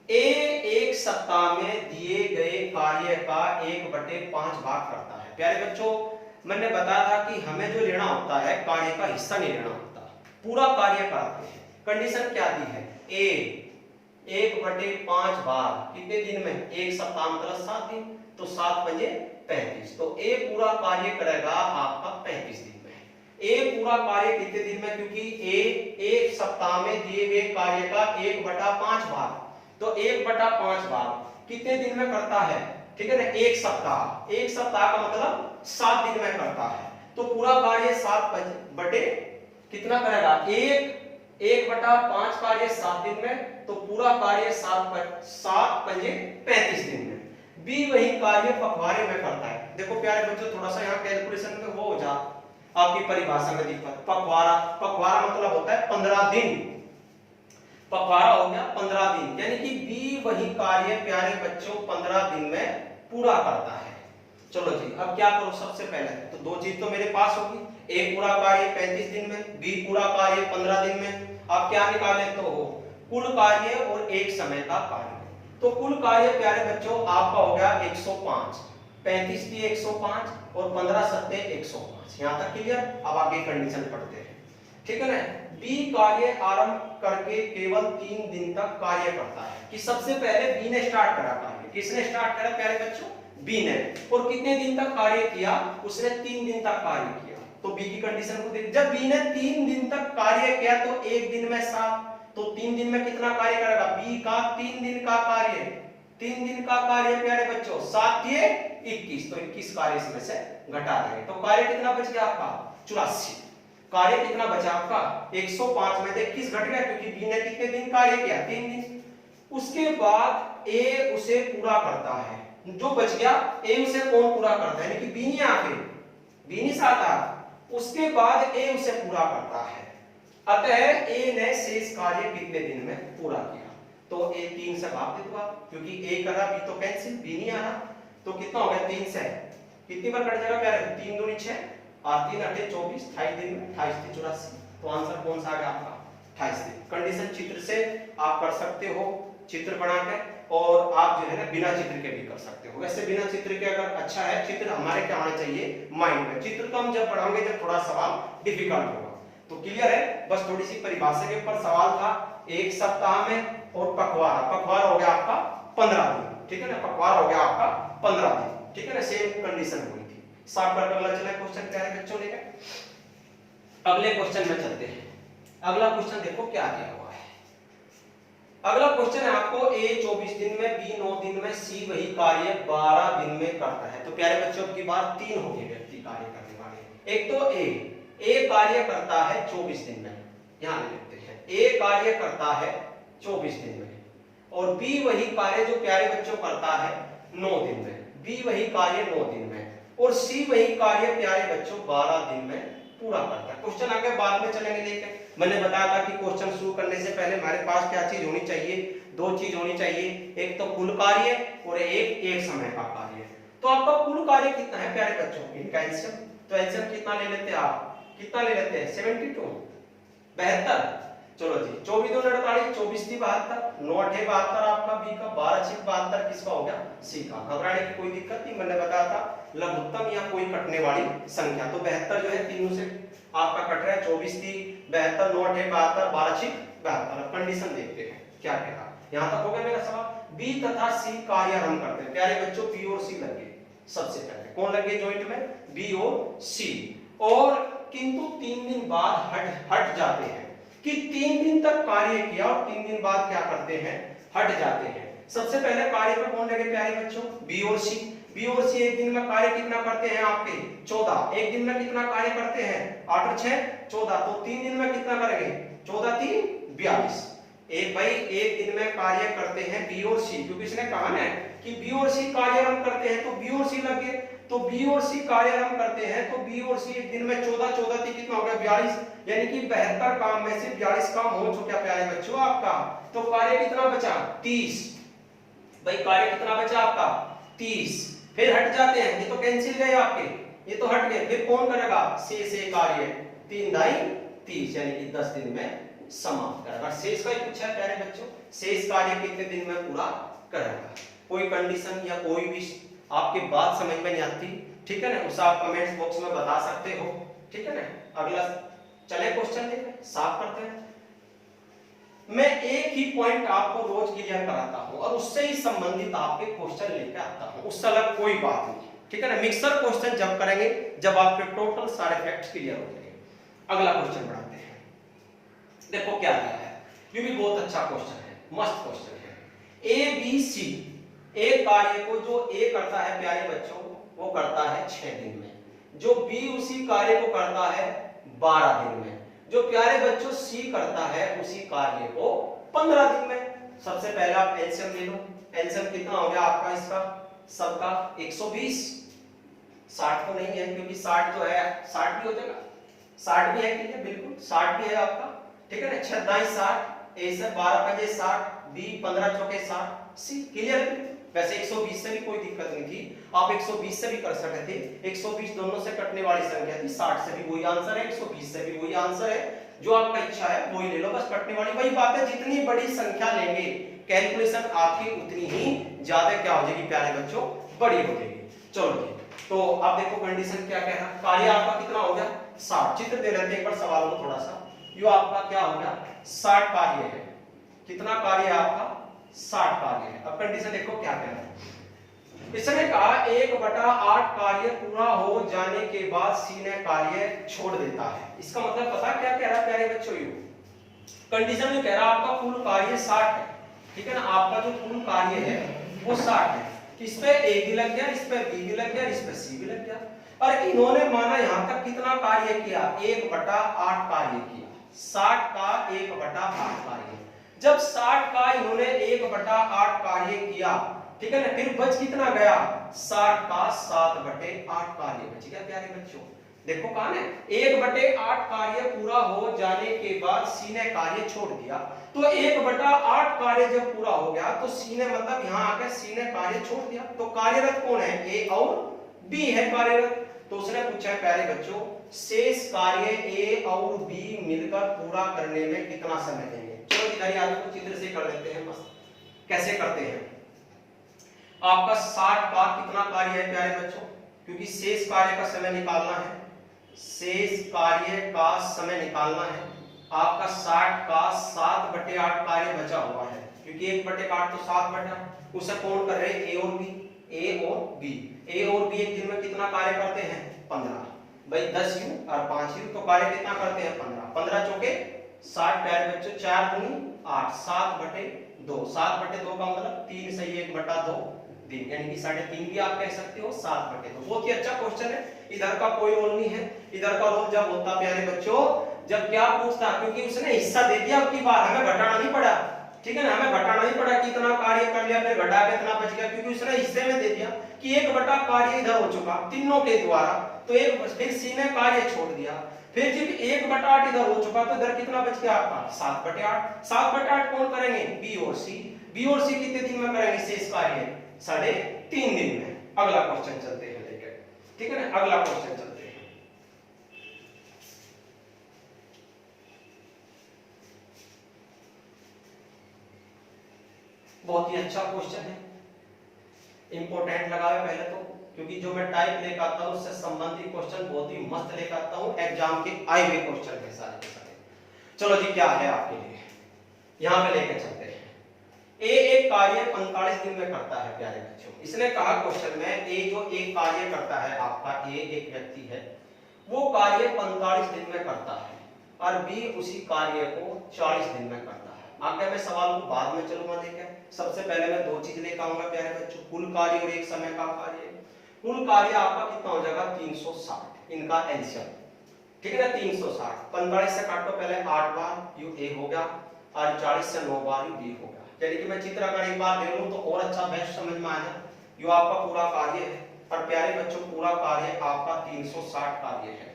ए एक सप्ताह में दिए गए कार्य का 1/5 भाग करता है। प्यारे बच्चों, मैंने बताया था कि हमें जो लेना होता है कार्य का हिस्सा नहीं लेना होता, पूरा कार्य कराते हैं। कंडीशन क्या दी है, ए 1/5 भाग कितने दिन में, एक सप्ताह मतलब 7 दिन, तो 7 पंजे 35, तो ए पूरा कार्य करेगा आपका 35 दिन में। ए पूरा कार्य कितने दिन में, क्योंकि ए एक सप्ताह में दिए गए कार्य का 1/5 भाग, तो 1/5 भाग कितने दिन में करता है, ठीक है ना, एक सप्ताह। एक सप्ताह का मतलब 7 दिन में करता है, तो पूरा कार्य 7 बटे कितना करेगा, 1/5 कार्य 7 दिन में, तो पूरा कार्य 7 पंजे 35 दिन में। बी वही कार्य पखवाड़े में करता है। देखो प्यारे बच्चों, थोड़ा सा यहाँ कैलकुलेशन में वो हो जा, आपकी परिभाषा में दिक्कत। पखवाड़ा, पखवाड़ा मतलब होता है 15 दिन, पखवाड़ा हो गया 15 दिन, यानी कि बी वही कार्य प्यारे बच्चों 15 दिन में पूरा करता है। चलो जी, अब क्या करो, सबसे पहले तो दो चीज तो मेरे पास होगी, ए पूरा कार्य 35 दिन में, बी पूरा कार्य 15 दिन में। आप क्या निकाले तो कुल कार्य और एक समय का कार्य। तो कुल कार्य प्यारे बच्चों आपका हो गया 105, 35 की 105 और 15 सत्ते 105। यहां तक क्लियर। अब आगे कंडीशन पढ़ते हैं, ठीक है ना। बी कार्य आरंभ करके केवल 3 दिन तक कार्य करता है, कि सबसे पहले बी ने स्टार्ट करा कार्य। किसने स्टार्ट करा प्यारे बच्चों, बी ने, और कितने दिन तक कार्य किया, उसने 3 दिन तक कार्य किया। तो बी की कंडीशन को देख, जब बी ने 3 दिन तक कार्य किया तो एक दिन में 7, तो 3 दिन में कितना कार्य करेगा, बी का 3 दिन का कार्य, 3 दिन का कार्य प्यारे बच्चों 7 ये 21, तो 21 कार्य इसमें से घटा देंगे, तो कार्य कितना बच गया आपका 84। कार्य कितना बचा आपका 105 में से 21 घट गया, क्योंकि बी ने कितने दिन कार्य किया, 3 दिन। उसके बाद ए उसे पूरा करता है, जो बच गया ए उसे कौन पूरा करता है, यानी कि बी नहीं आके, बी नहीं आता, उसके बाद ए उसे पूरा करता है। अतः ए ने शेष कार्य कितने दिन में पूरा किया, तो ए 3 से भाग दे दूंगा, क्योंकि ए करा बी तो कैंसिल, बी नहीं आ रहा, तो कितना हो गया 3 से, कितनी बार कट जाएगा प्यारे, 3 दूनी 6 और 3 8 24, 28 दिन में 28 3 84, तो आंसर कौन सा आ गया आपका 28 दिन। कंडीशन चित्र से आप कर सकते हो, चित्र बना के, और आप जो है ना बिना चित्र के भी कर सकते हो। वैसे बिना चित्र के अगर अच्छा है, चित्र हमारे क्या होना चाहिए माइंड में, चित्र तो हम जब पढ़ाएंगे जब थोड़ा सवाल डिफिकल्ट होगा। तो क्लियर है, बस थोड़ी सी परिभाषा के ऊपर सवाल था, एक सप्ताह में, और पखवाड़ा, पखवाड़ा हो गया आपका 15 दिन, ठीक है ना, पखवाड़ा हो गया आपका 15 दिन, ठीक है ना, सेम कंडीशन हुई थी। साफ कर अगला चला क्वेश्चन क्या है बच्चों लेकर, अगले क्वेश्चन में चलते हैं। अगला क्वेश्चन देखो क्या दिया हुआ है। अगला क्वेश्चन है आपको, ए 24 दिन में, बी 9 दिन में, सी वही कार्य 12 दिन में करता है। तो प्यारे बच्चों की बात 3 हो गई व्यक्ति कार्य करने वाले। एक तो ए कार्य करता है 24 दिन में, यहां लिखते हैं, ए कार्य करता है 24 दिन में, और बी वही कार्य जो प्यारे बच्चों करता है 9 दिन में, बी वही कार्य 9 दिन में, और सी वही कार्य प्यारे बच्चों 12 दिन में पूरा करता है। क्वेश्चन आगे बाद में चलेंगे लेके, मैंने बताया था कि क्वेश्चन शुरू करने से पहले हमारे पास क्या चीज होनी चाहिए, 2 चीज होनी चाहिए, एक तो कुल कार्य और एक समय का कार्य। तो आपका कुल कार्य कितना है प्यारे बच्चों, इनका एलसीएम, तो एलसीएम कितना ले लेते हैं आप, कितना ले लेते हैं 72, 72। चलो जी, 24 2 48, 24 3 72, 9 8 72 आपका बी का, 12 6 72 किसका हो गया, सी का। घबराने की कोई दिक्कत नहीं, मैंने बताया था लघुत्तम या कोई कटने वाली संख्या, तो 72 जो है तीनों से आपका कट रहा है, 24 3 72, 9 8 72, 12 6 72। कंडीशन देखते हैं क्या कहा, यहां तक हो गया मेरा सवाल। बी तथा सी कार्य आरंभ करते हैं, प्यारे बच्चों बी और सी लगे, सबसे पहले कौन लगे जॉइंट में, बी और सी, और किंतु 3 दिन बाद हट जाते हैं, कि 3 दिन तक कार्य किया और 3 दिन बाद क्या करते हैं, हट जाते हैं। सबसे पहले कार्य पे कौन लगे प्यारे बच्चों, बी और सी। बी और सी एक दिन में कार्य कितना करते हैं आपके 14, एक दिन में कितना कार्य करते हैं 8 और 6 14, तो 3 दिन में कितना करेंगे 14 3 42। एक भाई एक दिन में कार्य करते हैं बी और सी, क्योंकि इसने कहा ना कि बी और सी कार्य आरंभ करते हैं, तो बी और सी लगे, तो बी और सी कार्य आरंभ करते हैं, तो बी और सी एक दिन में 14 14 3 कितना हो गया 42, यानी कि 72 काम में से 42 काम हो चुका प्यारे बच्चों आपका। तो कार्य कितना बचा 30, भाई कार्य कितना बचा आपका 30। फिर हट जाते हैं, ये तो कैंसिल गए आपके, ये तो हट गए, फिर कौन करेगा से कार्य 3 दाई 30, यानी कि 10 दिन में समाप्त करेगा। शेष का ही पूछा है प्यारे बच्चों, शेष कार्य कितने दिन में पूरा करेगा। कोई कंडीशन या कोई भी आपकी बात समझ में नहीं आती, ठीक है ना, उसे आप कमेंट्स बॉक्स में बता सकते हो, ठीक है ना। अगला चले क्वेश्चन देखें, साफ करते हैं। मैं एक ही पॉइंट आपको रोज क्लियर कराता हूं और उससे ही संबंधित आपके क्वेश्चन लेकर आता हूं, उससे अलग कोई बात नहीं, ठीक है ना। मिक्सर क्वेश्चन जब करेंगे जब आपके टोटल सारे फैक्ट्स क्लियर हो जाएंगे। अगला क्वेश्चन बढ़ाते हैं, देखो क्या दिया है, ये भी बहुत अच्छा क्वेश्चन है, मस्त क्वेश्चन है। ए बी सी, एक कार्य को जो ए करता है प्यारे बच्चों वो करता है 6 दिन में, जो बी उसी कार्य को करता है 12 दिन में, जो प्यारे बच्चों सी करता है उसी कार्य को 15 दिन में। सबसे पहले आप एलसीएम ले लो, एलसीएम कितना हो गया आपका इसका सबका 120, 60 तो नहीं है क्योंकि 60 जो है 60 भी हो जाएगा, 60 भी है, ठीक है बिल्कुल 60 भी है आपका, ठीक है ना। 6 दाई 60, ए से 12 पंजे 60, बी 15 चौके 60, सी क्लियर है। वैसे 120 से भी कोई दिक्कत नहीं थी, आप 120 से भी कर सकते थे, 120 दोनों से कटने वाली संख्या थी, 60 से भी वही आंसर है, 120 से भी वही आंसर है, जो आपका इच्छा है वही ले लो, बस कटने वाली वही बात है। जितनी बड़ी संख्या लेंगे कैलकुलेशन आपकी उतनी ही ज्यादा क्या हो जाएगी प्यारे बच्चों, बड़ी हो जाएगी। चलो जी, तो अब देखो कंडीशन क्या कह रहा है, कार्य आपका कितना हो गया 60, चित्र दे रहे थे एक बार सवाल को थोड़ा सा, यो आपका क्या हो गया 60 कार्य है, कितना कार्य है आपका 60 कार्य है। अब कंडीशन देखो क्या कह रहा है, इसने कहा 1/8 कार्य पूरा हो जाने के बाद सी ने कार्य छोड़ देता है। इसका मतलब पता क्या कह रहा है प्यारे बच्चों, यू कंडीशन में कह रहा है आपका कुल कार्य 60 है, ठीक है ना, आपका जो कुल कार्य है वो 60 है, इस पे ए भी लग गया, इस पे बी भी लग गया, इस पे सी भी लग गया, और इन्होंने माना यहां तक कितना कार्य किया 1/8 कार्य किया, 60 का 1/8 कार्य। जब 60 का इन्होंने 1/8 कार्य किया, ठीक है ना, फिर बच कितना गया 60 का 7/8 कार्य बच गया प्यारे बच्चों। देखो कहां है 1/8 कार्य पूरा हो जाने के बाद सी ने कार्य छोड़ दिया, तो 1/8 कार्य जब पूरा हो गया तो सी ने मतलब यहां आके सी ने कार्य छोड़ दिया, तो कार्यरत कौन है ए और बी है कार्यरत। तो उसने पूछा है प्यारे बच्चों शेष कार्य ए और बी मिलकर पूरा करने में कितना समय लेंगे। चलो इधर आगे को चित्र से कर लेते हैं, बस कैसे करते हैं। आपका 60 का कितना कार्य है प्यारे बच्चों, क्योंकि शेष कार्य का समय निकालना है, शेष कार्य का समय निकालना है, आपका 60 का 7/8 कार्य बचा हुआ है, क्योंकि 1/8 तो 7/8, उसे कौन कर रहे हैं ए और बी, ए और बी, ए और बी एक दिन में कितना कार्य करते हैं 15, भाई 10 यू और 5 यू, तो कार्य कितना करते हैं 15, 15 चौके 60 प्यारे बच्चों, 4 दूनी 8, 7/2, 7/2 का मतलब 3 सही 1/2 दिन, यानी कि 3.5 भी आप कह सकते हो 7/2। बहुत ही अच्छा क्वेश्चन है, इधर का कोई रोल नहीं है, इधर का रोल जब होता प्यारे बच्चों जब क्या पूछता, क्योंकि उसने हिस्सा दे दिया, अब की बार हमें घटाना नहीं पड़ा, ठीक है ना, हमें घटाना नहीं पड़ा कि इतना कार्य कर लिया फिर घटा के इतना बच गया, क्योंकि उसने हिस्से में दे दिया कि 1/8 कार्य इधर हो चुका तीनों के द्वारा, तो एक फिर सी ने कार्य छोड़ दिया, फिर जब 1/8 इधर हो चुका तो इधर कितना बच गया आपका 7/8, 7/8 कौन करेंगे बी और सी, बी और सी कितने दिन में करेंगे शेष कार्य 3.5 दिन में। अगला क्वेश्चन चलते हैं लेकर, ठीक है ना, अगला क्वेश्चन चलते हैं। बहुत ही अच्छा क्वेश्चन है, इंपॉर्टेंट लगा है पहले तो, क्योंकि जो मैं टाइप लेकर आता हूं उससे संबंधित क्वेश्चन बहुत ही मस्त लेकर आता हूं, एग्जाम के आए हुए क्वेश्चन है सारे के सारे। चलो जी क्या है आपके लिए, यहां पे लेकर चलते हैं। ए एक कार्य 45 दिन में करता है प्यारे बच्चों, इसने कहा क्वेश्चन में ए जो एक कार्य करता है आपका, ए एक व्यक्ति है वो कार्य 45 दिन में करता है और बी उसी कार्य को 40 दिन में करता है। आगे मैं सवाल को बाद में चलूंगा देखें, सबसे पहले मैं दो चीज लेकर आऊंगा प्यारे बच्चों, कुल कार्य और एक समय का कार्य। कुल कार्य आपका कितना हो जाएगा 360, इनका एलसीएम, ठीक है ना 360, 45 से काटो पहले 8 बार यू ए हो गया और 40 से 9 बार यू बी हो गया, यानी कि मैं चित्र अगर एक बार दे लूं तो और अच्छा बेस्ट समझ में आएगा। यो आपका पूरा कार्य है और प्यारे बच्चों पूरा कार्य आपका 360 कार्य है,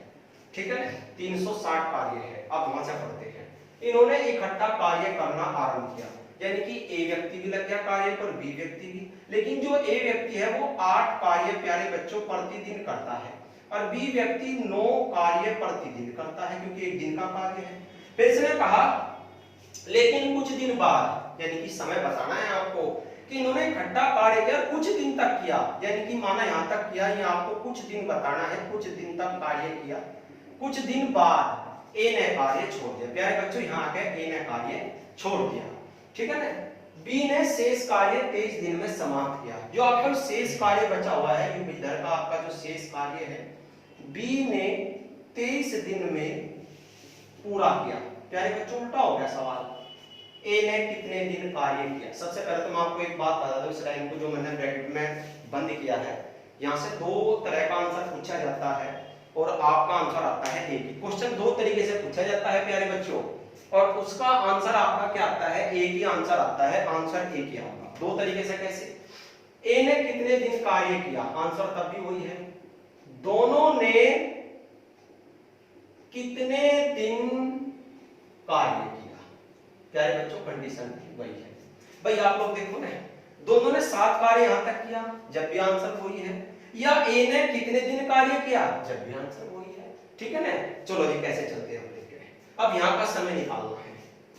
ठीक है, 360 कार्य है। अब वहां से पढ़ते हैं, इन्होंने इकट्ठा कार्य करना आरंभ किया, यानी कि ए व्यक्ति भी लग गया कार्य पर, बी व्यक्ति भी, लेकिन जो ए व्यक्ति है वो 8 कार्य प्यारे बच्चों प्रतिदिन करता है और बी व्यक्ति 9 कार्य प्रतिदिन करता है, क्योंकि एक दिन का कार्य है। फिर इसने कहा लेकिन कुछ दिन बाद, यानी कि समय बताना है आपको कि इन्होंने इकट्ठा कार्य किया, कुछ दिन तक किया, यानी कि माना यहां तक किया, ये आपको कुछ दिन बताना है, कुछ दिन तक कार्य किया, कुछ दिन बाद ए ने कार्य छोड़ दिया। प्यारे बच्चों यहाँ आके ए ने कार्य छोड़ दिया, ठीक है ना। बी ने शेष कार्य 23 दिन में समाप्त किया। जो आपका शेष कार्य बचा हुआ है, ये इधर का आपका जो शेष कार्य है, बी ने 23 दिन में पूरा किया। प्यारे बच्चों उल्टा हो गया सवाल, ए ने कितने दिन कार्य किया। सबसे पहले तो मैं आपको एक बात बता दूं, इस लाइन को जो मैंने ब्रैकेट में बंद किया है, यहाँ से दो तरह का आंसर पूछा जाता है और आपका आंसर आता है एक ही। क्वेश्चन दो तरीके से पूछा जाता है प्यारे बच्चों, और उसका आंसर आपका क्या आता है, एक ही आंसर आता है, आंसर एक ही आएगा। दो तरीके से कैसे, ए ने कितने दिन कार्य किया, आंसर तब भी वही है, दोनों ने कितने दिन कार्य किया। प्यारे बच्चों कंडीशन वही है। भाई आप लोग देखो ना, दोनों ने 7 कार्य यहां तक किया, जब भी आंसर वही है, या ए ने कितने दिन कार्य किया, जब भी आंसर वही है, ठीक है ना। चलो जी कैसे चलते हैं, अब यहाँ का समय निकालना है,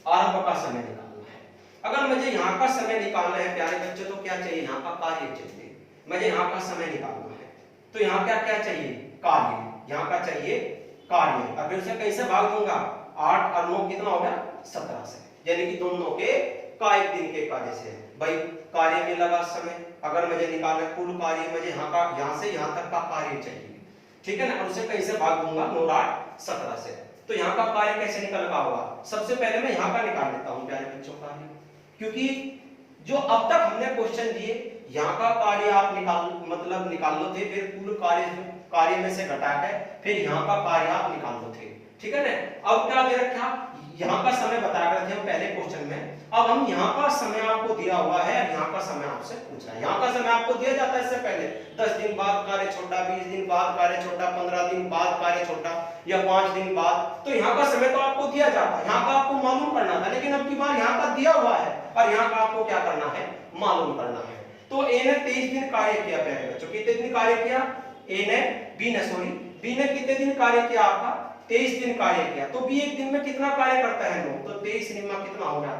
आरंभ का समय निकालना है। अगर मुझे यहाँ का समय निकालना है प्यारे बच्चों, तो क्या चाहिए, यहाँ का कार्य चाहिए। मुझे यहाँ का समय निकालना है तो यहाँ क्या क्या चाहिए, कार्य, यहाँ का चाहिए कार्य। अब उसे कैसे भाग दूंगा, 8 और 9 कितना हो गया, 17 से, यानी कि दोनों के का एक दिन के कार्य से। भाई कार्य में लगा समय, अगर मुझे निकालना है कुल कार्य, मुझे यहाँ से यहाँ तक का कार्य चाहिए, ठीक है ना। और उसे कैसे भाग दूंगा, 9 8 17 से। तो यहाँ का कार्य कैसे निकल का होगा, सबसे पहले मैं यहाँ का निकाल लेता हूँ प्यारे बच्चों कार्य, क्योंकि जो अब तक हमने क्वेश्चन दिए यहाँ का कार्य आप निकाल लो थे, फिर कुल कार्य में से घटा के फिर यहाँ का कार्य आप निकाल लो थे, ठीक है ना। अब क्या दे रखा, यहाँ का समय बताया गया थे हम पहले क्वेश्चन में, अब हम यहाँ का समय आपको दिया हुआ है, यहाँ का समय आपसे पूछ रहा है। यहाँ का समय आपको दिया जाता है इससे पहले, 10 दिन बाद कार्य छोटा, 20 दिन बाद कार्य छोटा, 15 दिन बाद कार्य छोटा, या 5 दिन बाद, तो यहाँ का समय तो आपको दिया जाता है, यहाँ का आपको मालूम करना था, लेकिन अब की बार यहाँ का दिया हुआ है और यहाँ का आपको क्या करना है, मालूम करना है। तो ए ने 23 दिन कार्य किया प्यारे बच्चों, कितने दिन कार्य किया, बी ने कितने दिन कार्य किया, आपका 23 दिन कार्य किया। तो बी एक दिन में कितना कार्य करता है, 9, तो 23 निम्मा कितना हो गया,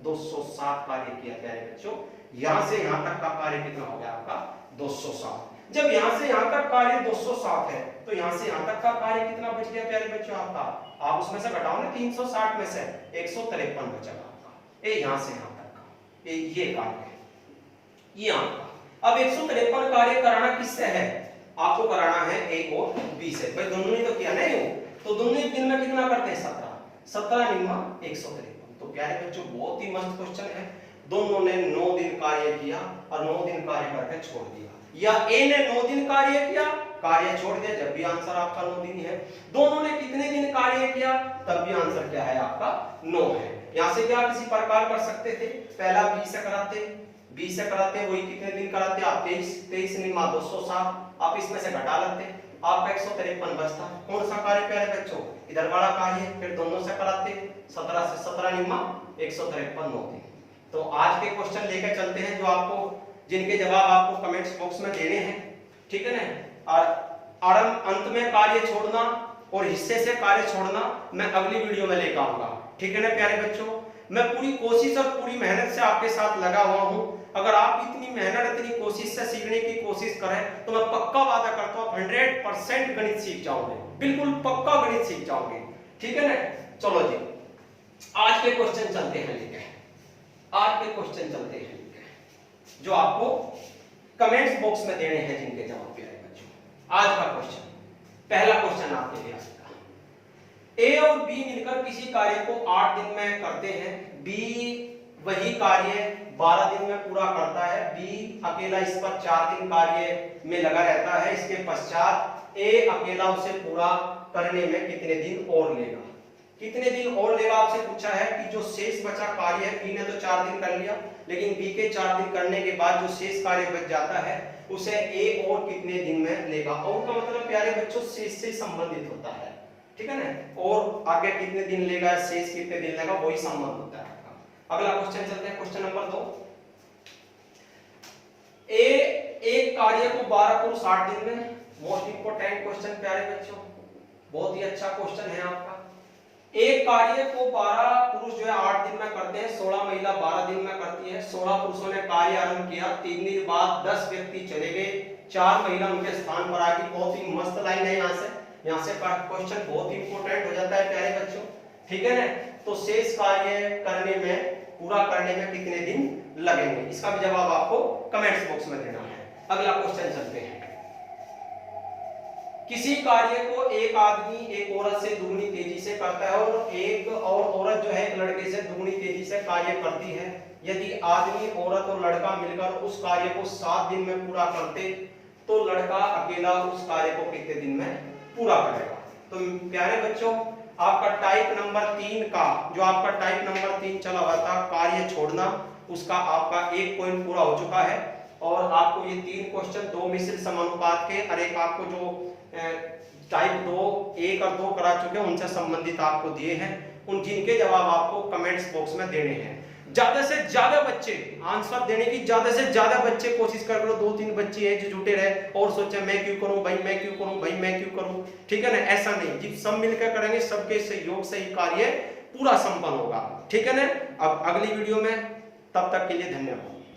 207 कार्य किया प्यारे बच्चों। यहां से यहां तक का कार्य कितना हो गया आपका, 207। जब यहां से यहां तक कार्य 207 है, तो यहां से यहां तक का कार्य कितना बच गया प्यारे बच्चों आपका, आप उसमें से घटाओ ना, 360 में से 153 बचेगा आपका, ये यहां से यहां तक का ये कार्य है, ये आपका। अब 153 कार्य कराना किससे है, आपको कराना है ए और बी से। भाई दोनों ने तो किया ना यूं, तो दोनों एक दिन में कितना करते हैं, 17 निम्मा 153। तो प्यारे बच्चों बहुत ही मस्त क्वेश्चन है। दोनों ने 9 दिन कार्य किया और 9 दिन कार्य करके छोड़ दिया, या ए ने 9 दिन कार्य किया, कार्य छोड़ दिया, जब भी आंसर आपका 9 दिन है। दोनों ने कितने दिन कार्य किया, तब भी आंसर क्या है आपका 9 है। यहां से क्या किसी प्रकार कर सकते थे, पहला बी से कराते, वही कितने दिन कराते आप, 23 निम्मा 207, आप इसमें से घटा लेते, आपका 153 बचता। कौन सा कार्य प्यारे बच्चों, इधर वाला कार्य, फिर दोनों से कराते, 17 से 17 निम्मा 153 होते। तो आज के क्वेश्चन लेकर चलते हैं, जो आपको जिनके जवाब आपको कमेंट्स बॉक्स में देने हैं, ठीक है ना। और अंत में कार्य छोड़ना और हिस्से से कार्य छोड़ना मैं अगली वीडियो में लेकर आऊंगा, ठीक है ना प्यारे बच्चों। मैं पूरी कोशिश और पूरी मेहनत से आपके साथ लगा हुआ हूं। अगर आप इतनी मेहनत, इतनी कोशिश से सीखने की कोशिश करें, तो मैं पक्का वादा करता हूं 100% गणित सीख जाओगे, बिल्कुल पक्का गणित सीख जाओगे, ठीक है ना। चलो जी आज के क्वेश्चन चलते हैं लेके, जो आपको कमेंट्स बॉक्स में देने हैं, जिनके जवाब प्यारे बच्चों। आज का क्वेश्चन, पहला क्वेश्चन आपके लिए आएगा, ए और बी मिलकर किसी कार्य को 8 दिन में करते हैं, बी वही कार्य 12 दिन में पूरा करता है, बी अकेला इस पर 4 दिन कार्य में लगा रहता है, इसके पश्चात ए अकेला उसे पूरा करने में कितने दिन और लेगा, आपसे पूछा है कि जो शेष बचा कार्य है, बी ने तो 4 दिन कर लिया, लेकिन बी के 4 दिन करने के बाद जो शेष कार्य बच जाता है, उसे ए और कितने दिन में लेगा। और का मतलब प्यारे बच्चों शेष से संबंधित होता है, ठीक है ना, और आगे कितने दिन लेगा, शेष कितने दिन लेगा, वही संबंध होता है। अगला क्वेश्चन चलते हैं, क्वेश्चन नंबर 2। ए एक कार्य को 12 को 60 दिन में, मोस्ट इंपोर्टेंट क्वेश्चन प्यारे बच्चों, बहुत ही अच्छा क्वेश्चन है आपका। एक कार्य को 12 पुरुष जो है 8 दिन में करते हैं, 16 महिला 12 दिन में करती है। 16 पुरुषों ने कार्य आरंभ किया, 3 दिन बाद 10 व्यक्ति चले गए, 4 महिला उनके स्थान पर आ गई। बहुत ही मस्त लाइन है। यहाँ से क्वेश्चन बहुत इंपॉर्टेंट हो जाता है प्यारे बच्चों, ठीक है ना। तो शेष कार्य करने में, पूरा करने में कितने दिन लगेंगे, इसका भी जवाब आपको कमेंट्स बॉक्स में देना है। अगला क्वेश्चन चलते हैं। किसी कार्य को एक आदमी एक औरत से दुगनी तेजी से करता है और एक और औरत जो है एक लड़के से दुगनी तेजी से कार्य करती है। यदि आदमी, औरत और लड़का मिलकर उस कार्य को 7 दिन में पूरा करते तो लड़का अकेला उस कार्य को कितने दिन में पूरा करेगा। तो प्यारे बच्चों, आपका टाइप नंबर 3 का जो आपका टाइप नंबर 3 चला हुआ था कार्य छोड़ना, उसका आपका 1 पॉइंट पूरा हो चुका है। और आपको ये 3 क्वेश्चन 2 मिश्रित समानुपात के और एक आपको जो टाइप 2 1 और 2 करा चुके हैं उनसे संबंधित आपको दिए हैं, उन जिनके जवाब आपको कमेंट्स बॉक्स में देने हैं। ज्यादा से ज्यादा बच्चे आंसर देने की, ज्यादा से ज्यादा बच्चे कोशिश कर लो। 2-3 बच्चे हैं जो जुटे रहे और सोचे मैं क्यों करूं भाई, मैं क्यों करूं भाई, मैं क्यों करूं, ठीक है ना। ऐसा नहीं, जब सब मिलकर करेंगे, सबके सहयोग से ही कार्य पूरा संपन्न होगा, ठीक है ना। अब अगली वीडियो में, तब तक के लिए धन्यवाद।